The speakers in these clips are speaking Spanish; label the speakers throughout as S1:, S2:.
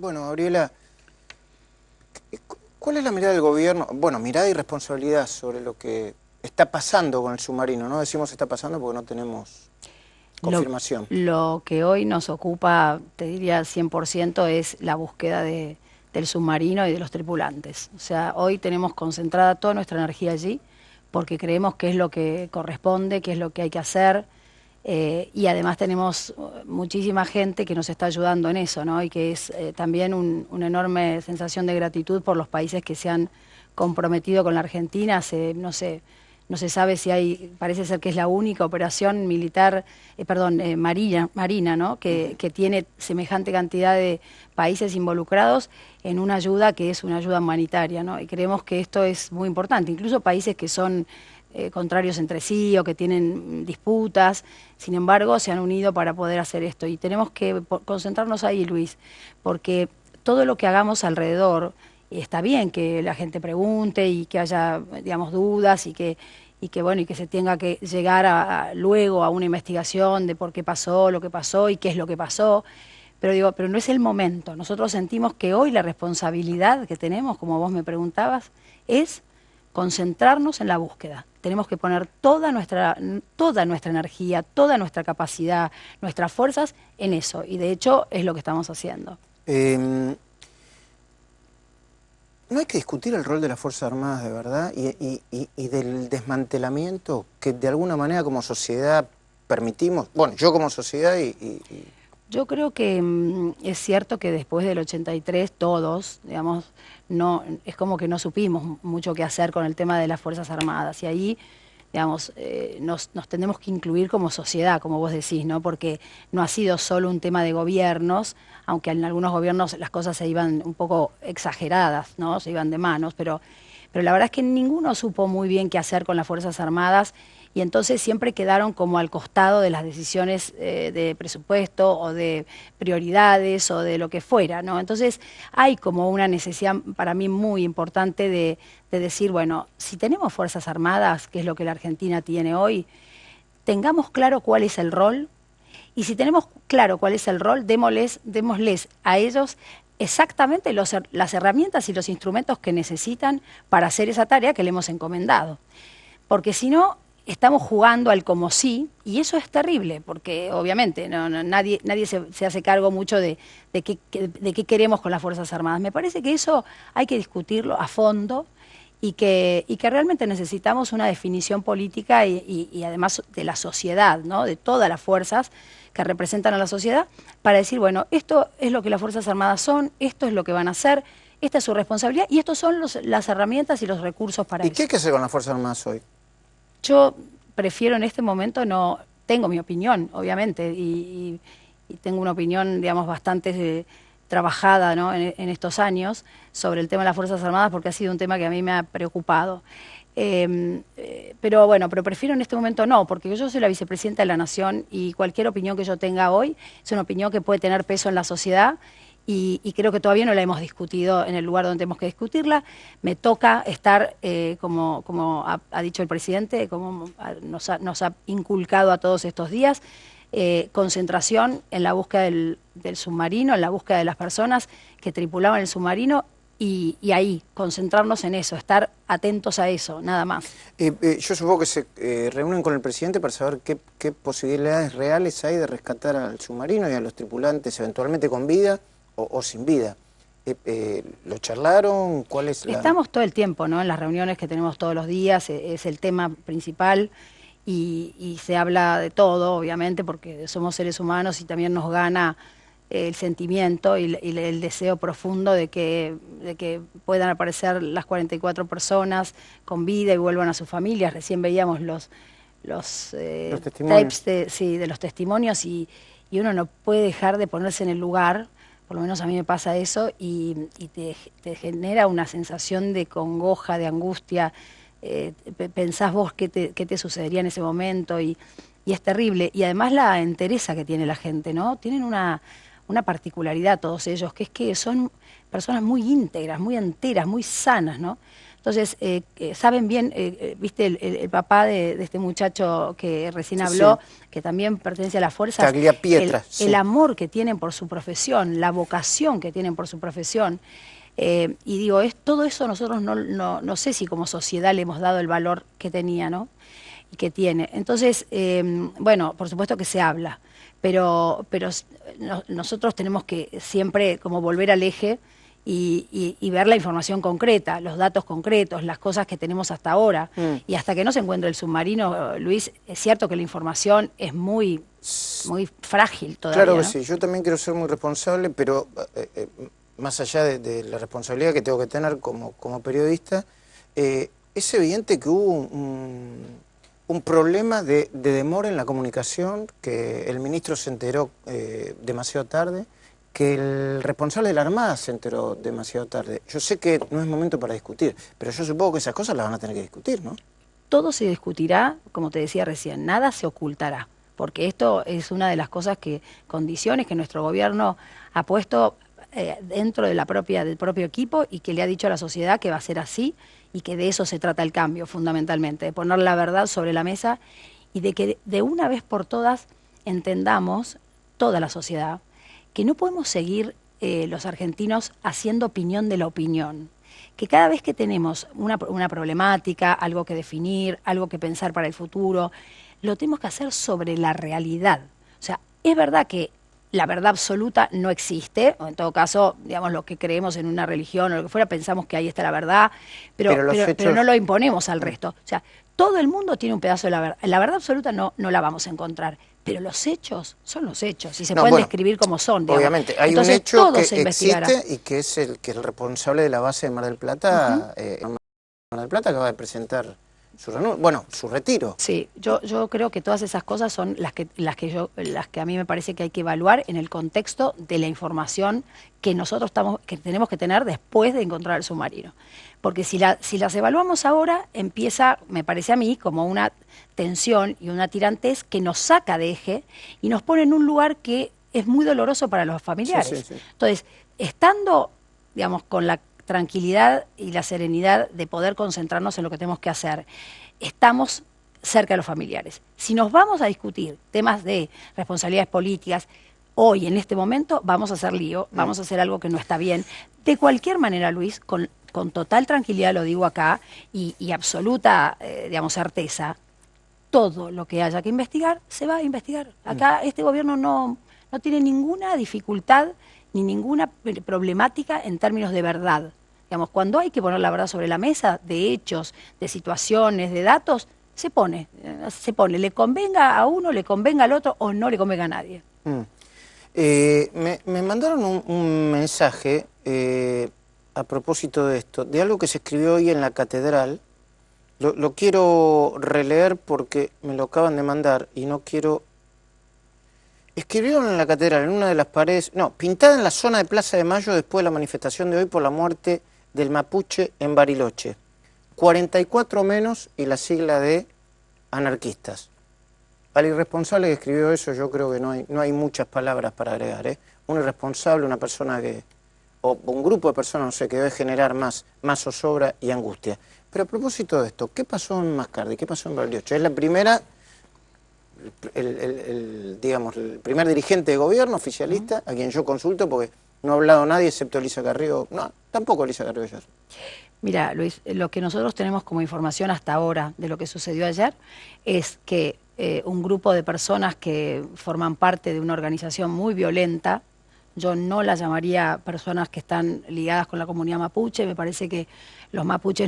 S1: Bueno, Gabriela, ¿cuál es la mirada del gobierno? Bueno, mirada y responsabilidad sobre lo que está pasando con el submarino. No decimos está pasando porque no tenemos
S2: Lo,
S1: confirmación.
S2: lo que hoy nos ocupa, te diría 100%, es la búsqueda del submarino y de los tripulantes. O sea, hoy tenemos concentrada toda nuestra energía allí porque creemos que es lo que corresponde, que es lo que hay que hacer. Y además tenemos muchísima gente que nos está ayudando en eso, ¿no? Y que es también una enorme sensación de gratitud por los países que se han comprometido con la Argentina. No se sabe si hay, parece ser que es la única operación militar, marina, ¿no? Que tiene semejante cantidad de países involucrados en una ayuda que es una ayuda humanitaria, ¿no? Y creemos que esto es muy importante. Incluso países que son contrarios entre sí o que tienen disputas, sin embargo, se han unido para poder hacer esto. Y tenemos que concentrarnos ahí, Luis, porque todo lo que hagamos alrededor, está bien que la gente pregunte y que haya, digamos, dudas bueno, y que se tenga que llegar luego a una investigación de por qué pasó lo que pasó y qué es lo que pasó. Pero digo, pero no es el momento. Nosotros sentimos que hoy la responsabilidad que tenemos, como vos me preguntabas, es concentrarnos en la búsqueda. Tenemos que poner toda nuestra energía, toda nuestra capacidad, nuestras fuerzas en eso. Y de hecho es lo que estamos haciendo.
S1: No hay que discutir el rol de las Fuerzas Armadas de verdad y del desmantelamiento que de alguna manera como sociedad permitimos. Bueno, yo como sociedad
S2: Yo creo que es cierto que después del 83 todos, digamos, no, es como que no supimos mucho qué hacer con el tema de las Fuerzas Armadas. Y ahí, digamos, nos tenemos que incluir como sociedad, como vos decís, ¿no? Porque no ha sido solo un tema de gobiernos, aunque en algunos gobiernos las cosas se iban un poco exageradas, ¿no? Se iban de manos, pero la verdad es que ninguno supo muy bien qué hacer con las Fuerzas Armadas y entonces siempre quedaron como al costado de las decisiones de presupuesto o de prioridades o de lo que fuera, ¿no? Entonces hay como una necesidad para mí muy importante de decir, bueno, si tenemos Fuerzas Armadas, que es lo que la Argentina tiene hoy, tengamos claro cuál es el rol y si tenemos claro cuál es el rol, démosles a ellos exactamente las herramientas y los instrumentos que necesitan para hacer esa tarea que le hemos encomendado. Porque si no, estamos jugando al como sí, y eso es terrible, porque obviamente nadie se hace cargo mucho de qué queremos con las Fuerzas Armadas. Me parece que eso hay que discutirlo a fondo y que realmente necesitamos una definición política y además de la sociedad, ¿no? De todas las fuerzas que representan a la sociedad, para decir, bueno, esto es lo que las Fuerzas Armadas son, esto es lo que van a hacer, esta es su responsabilidad y estos son las herramientas y los recursos para
S1: qué
S2: eso.
S1: hay que hacer con las Fuerzas Armadas hoy.
S2: Yo prefiero en este momento no, tengo mi opinión, obviamente, y tengo una opinión, digamos, bastante trabajada, ¿no? En estos años sobre el tema de las Fuerzas Armadas porque ha sido un tema que a mí me ha preocupado. Pero bueno, pero prefiero en este momento no, porque yo soy la vicepresidenta de la Nación y cualquier opinión que yo tenga hoy es una opinión que puede tener peso en la sociedad y creo que todavía no la hemos discutido en el lugar donde tenemos que discutirla. Me toca estar, como ha dicho el presidente, como nos ha inculcado a todos estos días, concentración en la búsqueda del submarino, en la búsqueda de las personas que tripulaban el submarino y ahí, concentrarnos en eso, estar atentos a eso, nada más.
S1: Yo supongo que se reúnen con el presidente para saber qué posibilidades reales hay de rescatar al submarino y a los tripulantes, eventualmente con vida o sin vida. ¿Lo charlaron? ¿Cuál es la...?
S2: Estamos todo el tiempo, ¿no? En las reuniones que tenemos todos los días, es el tema principal y se habla de todo, obviamente, porque somos seres humanos y también nos gana el sentimiento y el deseo profundo de que puedan aparecer las 44 personas con vida y vuelvan a sus familias. Recién veíamos los
S1: testimonios.
S2: tapes de los testimonios y uno no puede dejar de ponerse en el lugar, por lo menos a mí me pasa eso, y te genera una sensación de congoja, de angustia. Pensás vos qué te sucedería en ese momento y es terrible. Y además la entereza que tiene la gente, ¿no? Tienen una particularidad todos ellos, que es que son personas muy íntegras, muy enteras, muy sanas, ¿no? Entonces, saben bien, viste, el papá de este muchacho que recién habló,
S1: Sí.
S2: que también pertenece a las fuerzas,
S1: Tagliapietra,
S2: el
S1: sí.
S2: amor que tienen por su profesión, la vocación que tienen por su profesión. Y digo, todo eso nosotros no sé si como sociedad le hemos dado el valor que tenía, ¿no? Y que tiene. Entonces, bueno, por supuesto que se habla, pero nosotros tenemos que siempre como volver al eje y ver la información concreta, los datos concretos, las cosas que tenemos hasta ahora. Y hasta que no se encuentre el submarino, Luis, es cierto que la información es muy frágil todavía,
S1: Claro que
S2: ¿no?
S1: sí, yo también quiero ser muy responsable, pero más allá de la responsabilidad que tengo que tener como periodista, es evidente que hubo un problema de demora en la comunicación, que el ministro se enteró demasiado tarde, que el responsable de la Armada se enteró demasiado tarde. Yo sé que no es momento para discutir, pero yo supongo que esas cosas las van a tener que discutir, ¿no?
S2: Todo se discutirá, como te decía recién, nada se ocultará, porque esto es una de las condiciones que nuestro gobierno ha puesto dentro de del propio equipo y que le ha dicho a la sociedad que va a ser así y que de eso se trata el cambio fundamentalmente, de poner la verdad sobre la mesa y de que de una vez por todas entendamos, toda la sociedad, que no podemos seguir los argentinos haciendo opinión de la opinión, que cada vez que tenemos una problemática, algo que definir, algo que pensar para el futuro, lo tenemos que hacer sobre la realidad. O sea, es verdad que la verdad absoluta no existe, o en todo caso, digamos, lo que creemos en una religión o lo que fuera, pensamos que ahí está la verdad,
S1: Pero los
S2: pero no
S1: hechos...
S2: lo imponemos al resto. O sea, todo el mundo tiene un pedazo de la verdad. La verdad absoluta no la vamos a encontrar, pero los hechos son los hechos y se
S1: No,
S2: pueden
S1: bueno,
S2: describir como son, digamos.
S1: obviamente, hay un
S2: Entonces,
S1: hecho
S2: todo
S1: que
S2: se investigará.
S1: existe y que es el responsable de la base de Mar del Plata, Mar del Plata acaba de presentar su retiro.
S2: Sí, yo creo que todas esas cosas son las que a mí me parece que hay que evaluar en el contexto de la información que nosotros que tenemos que tener después de encontrar el submarino. Porque si las evaluamos ahora, empieza, me parece a mí, como una tensión y una tirantez que nos saca de eje y nos pone en un lugar que es muy doloroso para los
S1: Sí, sí,
S2: familiares.
S1: sí.
S2: Entonces, estando, digamos, con la tranquilidad y la serenidad de poder concentrarnos en lo que tenemos que hacer, estamos cerca de los familiares. Si nos vamos a discutir temas de responsabilidades políticas, hoy, en este momento, vamos a hacer lío, vamos a hacer algo que no está bien. De cualquier manera, Luis, con total tranquilidad lo digo acá y absoluta, digamos, certeza, todo lo que haya que investigar se va a investigar. Acá este gobierno no tiene ninguna dificultad ni ninguna problemática en términos de verdad. Digamos, cuando hay que poner la verdad sobre la mesa, de hechos, de situaciones, de datos, se pone, le convenga a uno, le convenga al otro o no le convenga a nadie.
S1: Me mandaron un mensaje a propósito de esto, de algo que se escribió hoy en la catedral. Lo quiero releer porque me lo acaban de mandar y no quiero... Escribieron en la catedral, en una de las paredes, no, pintada en la zona de Plaza de Mayo después de la manifestación de hoy por la muerte del mapuche en Bariloche. 44 menos y la sigla de anarquistas. Al irresponsable que escribió eso yo creo que no hay muchas palabras para agregar, ¿eh? Un irresponsable, una persona que, o un grupo de personas, no sé, que debe generar más zozobra y angustia. Pero a propósito de esto, ¿qué pasó en Mascardi? ¿Qué pasó en Bariloche? Es la primera... digamos, el primer dirigente de gobierno oficialista a quien yo consulto porque no ha hablado nadie excepto Elisa Carrió, no, tampoco Elisa Carrió ayer.
S2: Mira, Luis, lo que nosotros tenemos como información hasta ahora de lo que sucedió ayer es que un grupo de personas que forman parte de una organización muy violenta, yo no la llamaría personas que están ligadas con la comunidad mapuche, me parece que los mapuches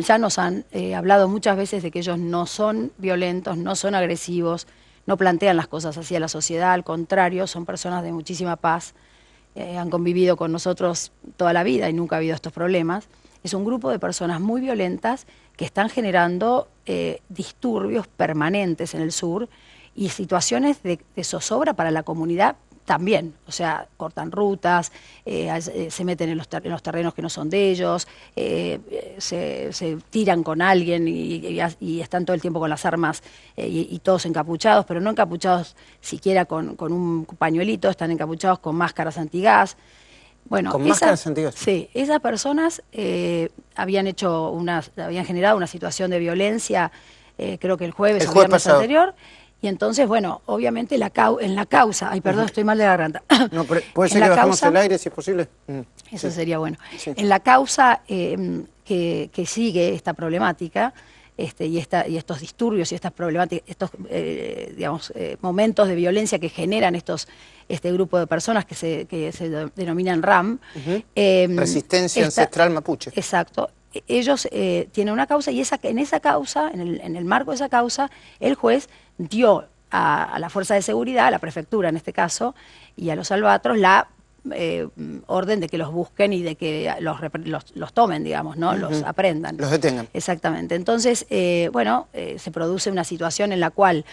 S2: ya nos han hablado muchas veces de que ellos no son violentos, no son agresivos, no plantean las cosas así a la sociedad, al contrario, son personas de muchísima paz, han convivido con nosotros toda la vida y nunca ha habido estos problemas. Es un grupo de personas muy violentas que están generando disturbios permanentes en el sur y situaciones de zozobra para la comunidad también, o sea, cortan rutas, se meten en los terrenos que no son de ellos, se tiran con alguien y están todo el tiempo con las armas y todos encapuchados, pero no encapuchados siquiera con un pañuelito, están encapuchados con máscaras antigás. Bueno,
S1: con máscaras antigas.
S2: Sí, esas personas habían generado una situación de violencia, creo que el jueves viernes
S1: pasado.
S2: anterior, y entonces, bueno, obviamente en la causa, ay, perdón, estoy mal de la garganta.
S1: No, puede ser que bajemos el aire, si es posible.
S2: Eso sería bueno.
S1: Sí.
S2: En la causa que sigue esta problemática, y estos disturbios y estas problemáticas, estos momentos de violencia que generan este grupo de personas que se denominan RAM.
S1: Resistencia Ancestral Mapuche.
S2: Exacto. Ellos tienen una causa y en esa causa, en el marco de esa causa, el juez dio a la fuerza de seguridad, a la prefectura en este caso, y a los albatros la orden de que los busquen y de que los tomen, digamos, ¿no? Los aprendan.
S1: Los detengan.
S2: Exactamente. Entonces, se produce una situación en la cual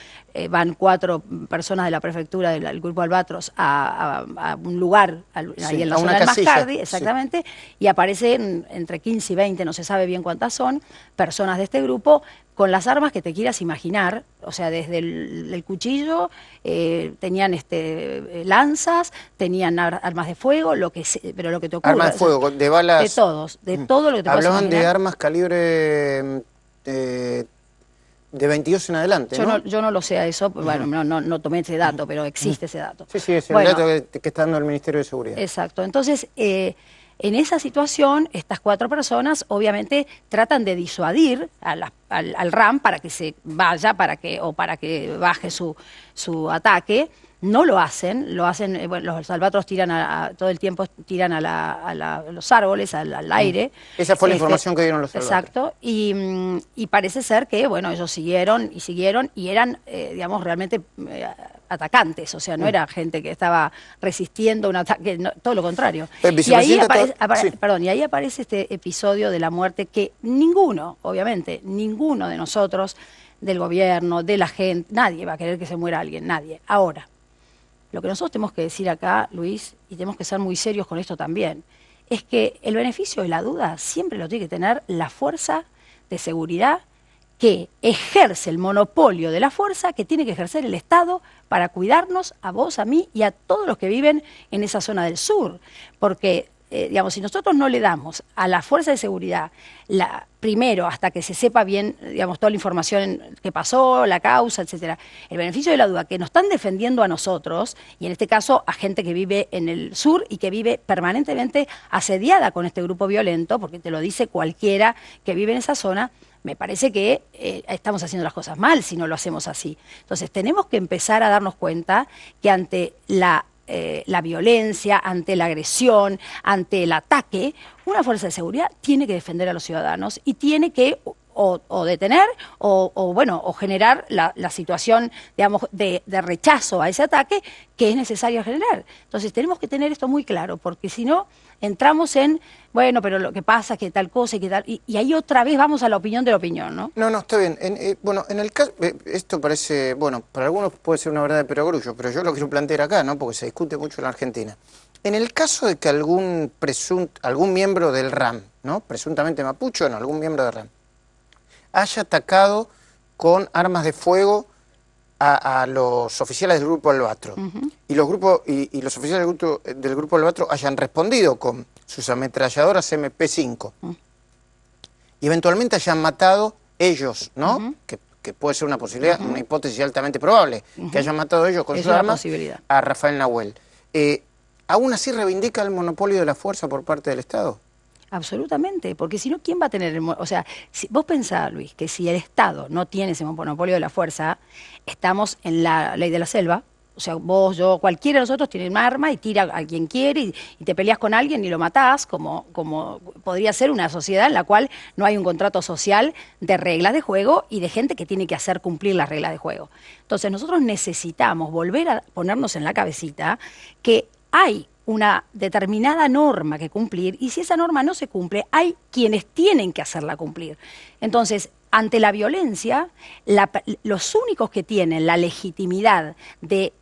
S2: van 4 personas de la prefectura del grupo Albatros a un lugar, ahí en la zona del Mascardi, exactamente, y aparecen entre 15 y 20, no se sabe bien cuántas son, personas de este grupo con las armas que te quieras imaginar, o sea, desde el cuchillo, tenían lanzas, tenían armas de fuego, pero lo que te ocurre.
S1: Armas de fuego, de balas.
S2: De todos, de todo lo que te puedas imaginar.
S1: Hablaban de armas calibre de 22 en adelante, ¿no?
S2: Yo no lo sé a eso, bueno, no tomé ese dato, pero existe ese dato.
S1: Sí, es el dato que está dando el Ministerio de Seguridad.
S2: Exacto, entonces, en esa situación, estas 4 personas obviamente tratan de disuadir al RAM para que se vaya, para que baje su ataque. No lo hacen, bueno, los albatros tiran todo el tiempo tiran a los árboles, al aire.
S1: Esa fue la información que dieron los albatros.
S2: Exacto, y parece ser que, bueno, ellos siguieron y eran, digamos, realmente atacantes, o sea, no era gente que estaba resistiendo un ataque, no, todo lo contrario. Y ahí aparece este episodio de la muerte que obviamente, ninguno de nosotros, del gobierno, de la gente, nadie va a querer que se muera alguien, nadie. Ahora, lo que nosotros tenemos que decir acá, Luis, y tenemos que ser muy serios con esto también, es que el beneficio de la duda siempre lo tiene que tener la fuerza de seguridad que ejerce el monopolio de la fuerza que tiene que ejercer el Estado para cuidarnos a vos, a mí y a todos los que viven en esa zona del sur. Porque, si nosotros no le damos a la fuerza de seguridad, primero, hasta que se sepa bien, toda la información que pasó, la causa, etcétera, el beneficio de la duda, que nos están defendiendo a nosotros, y en este caso a gente que vive en el sur y que vive permanentemente asediada con este grupo violento, porque te lo dice cualquiera que vive en esa zona, me parece que estamos haciendo las cosas mal si no lo hacemos así. Entonces tenemos que empezar a darnos cuenta que ante la violencia, ante la agresión, ante el ataque, una fuerza de seguridad tiene que defender a los ciudadanos y tiene que o detener o generar la situación, digamos, de rechazo a ese ataque que es necesario generar. Entonces tenemos que tener esto muy claro, porque si no entramos en, bueno, pero lo que pasa es que tal cosa y que tal, y ahí otra vez vamos a la opinión de la opinión, ¿no?
S1: No, está bien. En el caso, esto parece, bueno, para algunos puede ser una verdad de perogrullo, pero yo lo quiero plantear acá, ¿no? Porque se discute mucho en la Argentina. En el caso de que algún miembro del RAM, ¿no? Presuntamente mapuche, no, algún miembro del RAM, haya atacado con armas de fuego a los oficiales del Grupo Albatro, y los oficiales del Grupo Albatro hayan respondido con sus ametralladoras MP5, y eventualmente hayan matado ellos, ¿no? Que puede ser una posibilidad, una hipótesis altamente probable, que hayan matado ellos con sus armas a Rafael Nahuel. ¿Aún así reivindica el monopolio de la fuerza por parte del Estado?
S2: Absolutamente, porque si no, ¿quién va a tener o sea, vos pensás, Luis, que si el Estado no tiene ese monopolio de la fuerza, estamos en la ley de la selva, o sea, vos, yo, cualquiera de nosotros tiene un arma y tira a quien quiere y te peleas con alguien y lo matás, como podría ser una sociedad en la cual no hay un contrato social de reglas de juego y de gente que tiene que hacer cumplir las reglas de juego. Entonces nosotros necesitamos volver a ponernos en la cabecita que hay una determinada norma que cumplir, y si esa norma no se cumple, hay quienes tienen que hacerla cumplir. Entonces, ante la violencia, los únicos que tienen la legitimidad de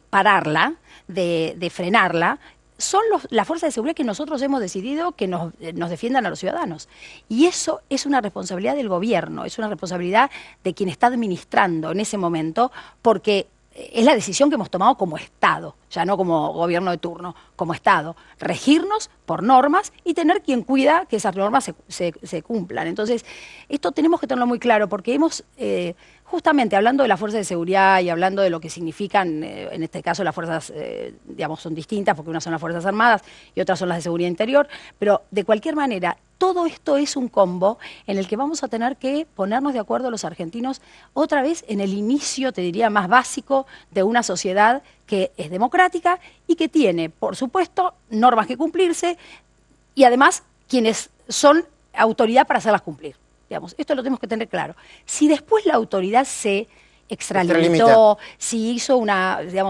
S2: pararla, de frenarla, son las fuerzas de seguridad que nosotros hemos decidido que nos defiendan a los ciudadanos. Y eso es una responsabilidad del gobierno, es una responsabilidad de quien está administrando en ese momento, porque es la decisión que hemos tomado como Estado. ya no como gobierno de turno, como Estado, regirnos por normas y tener quien cuida que esas normas se cumplan. Entonces, esto tenemos que tenerlo muy claro, porque hemos, justamente hablando de las fuerzas de seguridad y hablando de lo que significan, en este caso las fuerzas, digamos, son distintas, porque unas son las Fuerzas Armadas y otras son las de Seguridad Interior, pero de cualquier manera, todo esto es un combo en el que vamos a tener que ponernos de acuerdo los argentinos otra vez en el inicio, te diría, más básico de una sociedad que es democrática y que tiene, por supuesto, normas que cumplirse y además quienes son autoridad para hacerlas cumplir. Digamos, esto lo tenemos que tener claro. Si después la autoridad se extralimitó, si hizo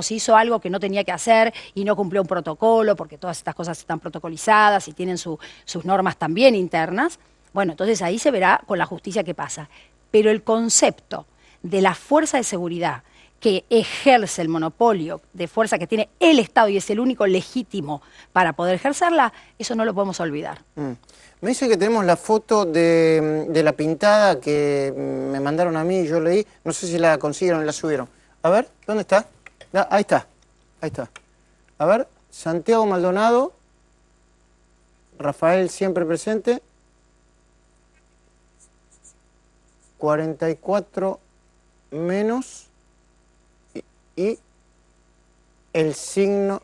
S2: si hizo algo que no tenía que hacer y no cumplió un protocolo, porque todas estas cosas están protocolizadas y tienen sus normas también internas, bueno, entonces ahí se verá con la justicia qué pasa. Pero el concepto de la fuerza de seguridad que ejerce el monopolio de fuerza que tiene el Estado y es el único legítimo para poder ejercerla, eso no lo podemos olvidar.
S1: Me dice que tenemos la foto de la pintada que me mandaron a mí y yo leí. No sé si la consiguieron, la subieron. A ver, ¿dónde está? Ahí está, ahí está. A ver, Santiago Maldonado, Rafael siempre presente. 44 menos y el signo.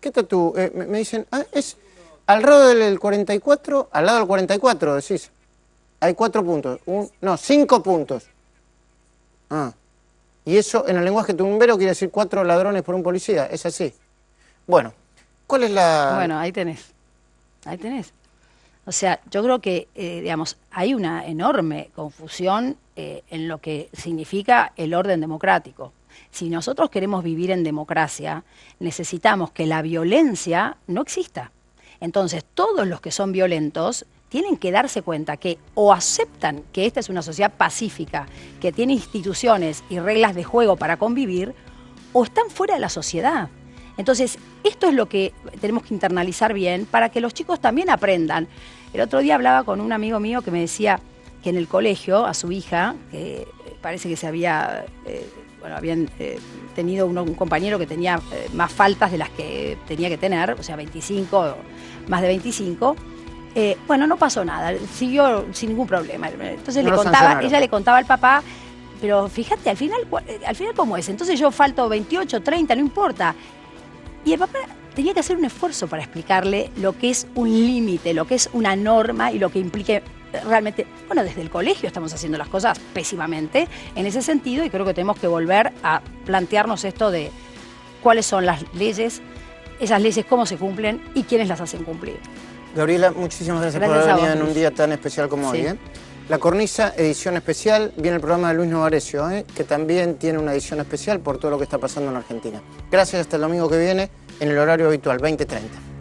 S1: ¿Qué tatú? Me dicen, es al lado del 44, al lado del 44, decís. Hay 4 puntos. No, 5 puntos. Y eso en el lenguaje tumbero quiere decir 4 ladrones por un policía. Es así. Bueno, ¿cuál es la...?
S2: Bueno, ahí tenés. Ahí tenés. O sea, yo creo que, digamos, hay una enorme confusión en lo que significa el orden democrático. Si nosotros queremos vivir en democracia, necesitamos que la violencia no exista. Entonces, todos los que son violentos tienen que darse cuenta que o aceptan que esta es una sociedad pacífica, que tiene instituciones y reglas de juego para convivir, o están fuera de la sociedad. Entonces, esto es lo que tenemos que internalizar bien para que los chicos también aprendan. El otro día hablaba con un amigo mío que me decía que en el colegio, a su hija, que parece que se había... habían tenido un compañero que tenía más faltas de las que tenía que tener, o sea, 25, más de 25. Bueno, no pasó nada, siguió sin ningún problema. Entonces ella le contaba al papá, pero fíjate, al final ¿cómo es? Entonces yo falto 28, 30, no importa. Y el papá tenía que hacer un esfuerzo para explicarle lo que es un límite, lo que es una norma y lo que implique realmente, bueno, desde el colegio estamos haciendo las cosas pésimamente en ese sentido y creo que tenemos que volver a plantearnos esto de cuáles son las leyes, esas leyes cómo se cumplen y quiénes las hacen cumplir.
S1: Gabriela, muchísimas gracias por haber venido en un día tan especial como hoy. La Cornisa, edición especial, viene el programa de Luis Novarecio, que también tiene una edición especial por todo lo que está pasando en Argentina. Gracias, hasta el domingo que viene en el horario habitual, 20:30.